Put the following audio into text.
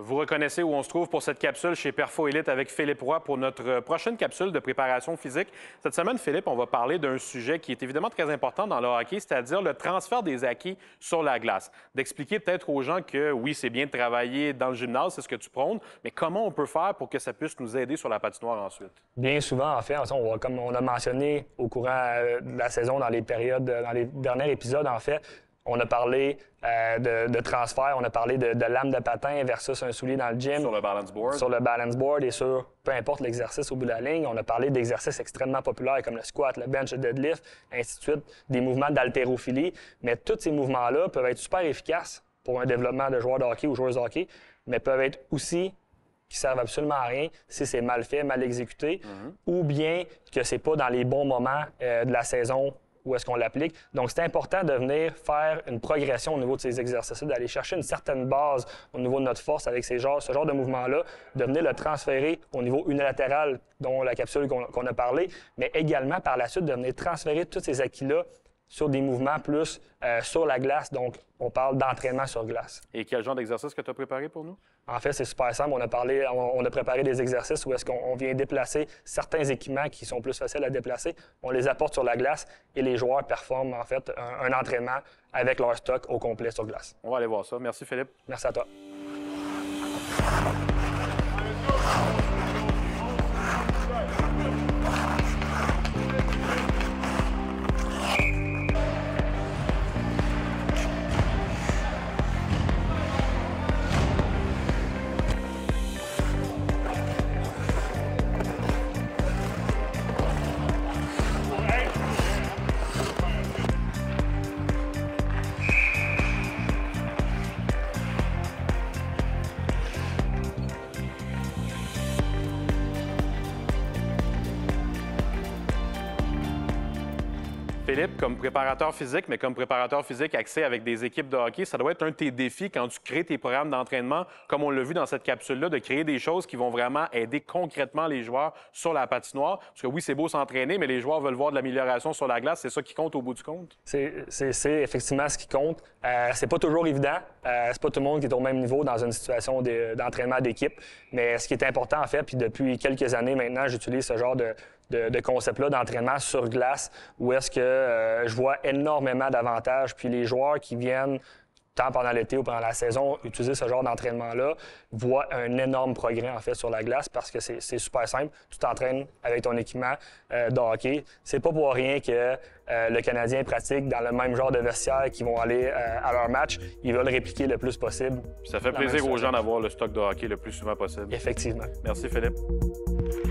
Vous reconnaissez où on se trouve pour cette capsule chez Perfo Elite avec Philippe Roy pour notre prochaine capsule de préparation physique. Cette semaine, Philippe, on va parler d'un sujet qui est évidemment très important dans le hockey, c'est-à-dire le transfert des acquis sur la glace. D'expliquer peut-être aux gens que oui, c'est bien de travailler dans le gymnase, c'est ce que tu prônes, mais comment on peut faire pour que ça puisse nous aider sur la patinoire ensuite? Bien souvent, en fait, comme on a mentionné au courant de la saison dans les derniers épisodes, en fait, on a parlé de transfert, on a parlé de lame de patin versus un soulier dans le gym. Sur le balance board. Sur le balance board et sur peu importe l'exercice au bout de la ligne. On a parlé d'exercices extrêmement populaires comme le squat, le bench, le deadlift, ainsi de suite, des mouvements d'haltérophilie. Mais tous ces mouvements-là peuvent être super efficaces pour un développement de joueurs de hockey ou joueuses de hockey, mais peuvent être aussi qui servent absolument à rien si c'est mal fait, mal exécuté, ou bien que c'est pas dans les bons moments de la saison où est-ce qu'on l'applique. Donc, c'est important de venir faire une progression au niveau de ces exercices-là, d'aller chercher une certaine base au niveau de notre force avec ce genre de mouvement-là, de venir le transférer au niveau unilatéral, dont la capsule qu'on a parlé, mais également par la suite de venir transférer tous ces acquis-là sur des mouvements plus sur la glace. Donc, on parle d'entraînement sur glace. Et quel genre d'exercice que tu as préparé pour nous? En fait, c'est super simple. On a préparé des exercices où est-ce qu'on vient déplacer certains équipements qui sont plus faciles à déplacer. On les apporte sur la glace et les joueurs performent en fait un entraînement avec leur stock au complet sur glace. On va aller voir ça. Merci, Philippe. Merci à toi. Philippe, comme préparateur physique, mais comme préparateur physique axé avec des équipes de hockey, ça doit être un de tes défis quand tu crées tes programmes d'entraînement, comme on l'a vu dans cette capsule-là, de créer des choses qui vont vraiment aider concrètement les joueurs sur la patinoire. Parce que oui, c'est beau s'entraîner, mais les joueurs veulent voir de l'amélioration sur la glace. C'est ça qui compte au bout du compte? C'est effectivement ce qui compte. C'est pas toujours évident. C'est pas tout le monde qui est au même niveau dans une situation d'entraînement d'équipe. Mais ce qui est important, en fait, puis depuis quelques années maintenant, j'utilise ce genre de concept-là d'entraînement sur glace où est-ce que je vois énormément d'avantages. Puis les joueurs qui viennent, tant pendant l'été ou pendant la saison, utiliser ce genre d'entraînement-là, voient un énorme progrès, en fait, sur la glace parce que c'est super simple. Tu t'entraînes avec ton équipement de hockey. C'est pas pour rien que le Canadien pratique dans le même genre de vestiaire qu'ils vont aller à leur match. Ils veulent répliquer le plus possible. Ça fait plaisir aux gens d'avoir le stock de hockey le plus souvent possible. Effectivement. Merci, Philippe.